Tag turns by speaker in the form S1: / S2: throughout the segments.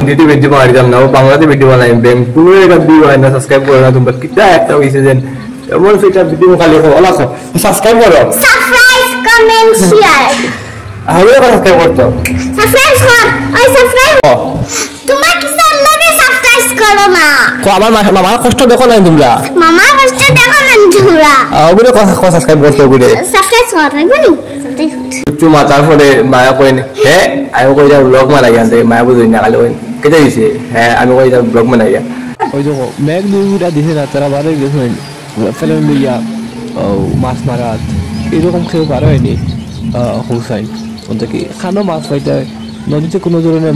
S1: Hindi video मारी जाम ना Bangladesh video बनाई बेम पूरे का व्यू है ना सब्सक्राइब करो ना तुम कितना একটা হইছে দেন এমন সেটা ভিডিও খালি ওলা সাবস্ক্রাইব করো
S2: সাবস্ক্রাইব কমেন্ট শেয়ার
S1: আরে সাবস্ক্রাইব করতে
S2: সাবস্ক্রাইব কর ওই সাবস্ক্রাইব তোমরা কি লাগে সাবস্ক্রাইব করো না
S1: কো আমার মামা কষ্ট দেখো না তোমরা
S2: মামা কষ্ট দেখো না তোমরা
S1: ওগুলো কথা সাবস্ক্রাইব করতে ওগুলো
S2: সাবস্ক্রাইব কর রাখবি
S1: একটু মাথার পরে মায়া কই হ্যাঁ আমি কই যাও ব্লগ মারাই আনতে মায়া বুঝই না কালে কেটে দিছে হ্যাঁ আমি কই যাও ব্লগ মারাই ওই দেখো মেঘ দুইটা দিছে না তারা বারে গেছেন ফেলেন লইয়া মাছ মারাত এরকম কেউ পারে হয়নি হুসাইন বলতে কি খানো মাছ পাইতে নদীতে কোনো ধরনের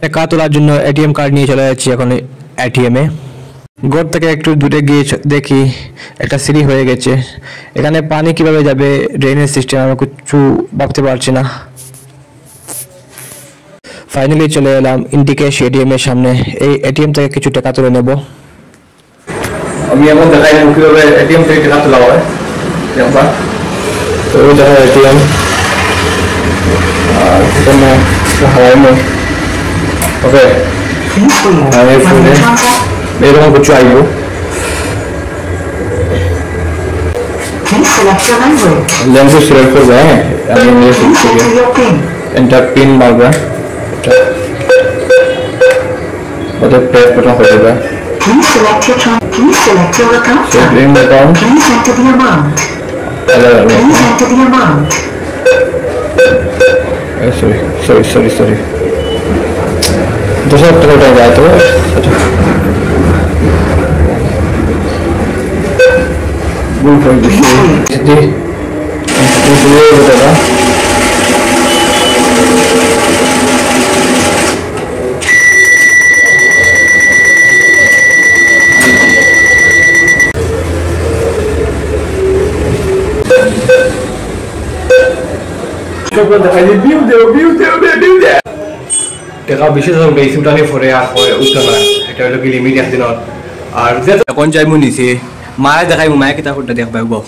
S1: টাকা তোলার জন্য এটিএম কার্ড নিয়ে চলে যাচ্ছি এখন এটিএম এ ঘর থেকে একটু দূরে গিয়ে দেখি একটা সিঁড়ি হয়ে গেছে এখানে পানি কিভাবে যাবে ড্রেনেজ সিস্টেম আমি কিছু ভাবতে পারছি না ফাইনালি চলে এলাম ইন্ডিকেশ এটিএম এর সামনে এই এটিএম থেকে কিছু টাকা তুলে নেব আমি এখন দেখাই দেব কিভাবে এটিএম থেকে টাকা তোলা হয় দেখবা তো এটা এটিএম আর এখানে হারাইমো ওকে আমি ফোনে এরকম কিছু আইব ল্যাঙ্গুয়েজ সিলেক্ট করবে হ্যাঁ আমি ইংলিশ লিখছি এন্টার পিন মারবে ওটা প্রেস বাটন হয়ে যাবে
S3: Please select your account.
S1: Saving account.
S3: Please enter the amount. Please enter the amount.
S1: Sorry. 200 টাকা যায় তো ভুল করে দিছি জি টাকা টাকা বেশি ধরুন বেশি উঠানি পরে আর উঠতে না এটা হলো কি লিমিট একদিন আর এখন যাইমু নিচে মায়ে দেখাইমু মায়ে কিতা করতে দেখবাই গো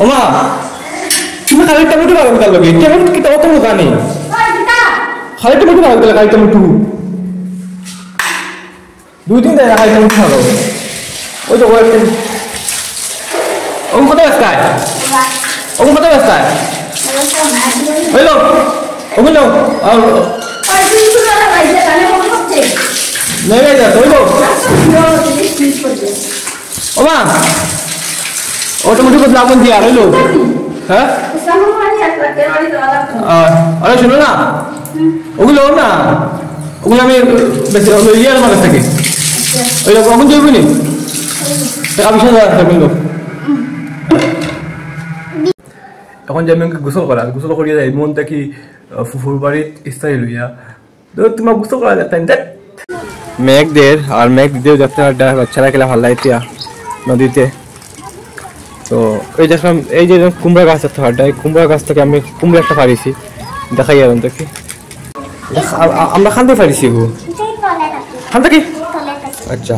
S1: ওমা তুমি খালি টমেটো লাগাবে তার লগে টমেটো কি তো জানি খালি টমেটো লাগাবে খালি টমেটো দুই দিন ধরে খালি টমেটো লাগাবে ওই তো ওই ওম কত ব্যস্তায় ওম কত ব্যস্তায় হইলো ওগুলো আর नहीं नहीं जा হইলো ওমা অটোমেটিক লাগুন দিয়া হইলো হ্যাঁ আরে শুনো না ওগুলো না ওগুলো আমি বেশি ইয়ার মাঝে থেকে ওই কখন যাইবি নি আবিষ্কার রাখতে বললো এখন যাই আমি গোসল করিয়া যাই মন থাকি ফুফুর বাড়িত স্থায়ী লইয়া তো তোমার গোসল করা যায় তাই মেঘদের আর মেঘ দিতেও যাতে বাচ্চারা খেলা ভাল লাগে নদীতে তো এই দেখলাম এই যে কুমড়া গাছ আছে এই কুমড়া গাছ থেকে আমি কুমড়া একটা পারিছি দেখাই এখন দেখি আমরা খানতে পারিছি খান থাকি আচ্ছা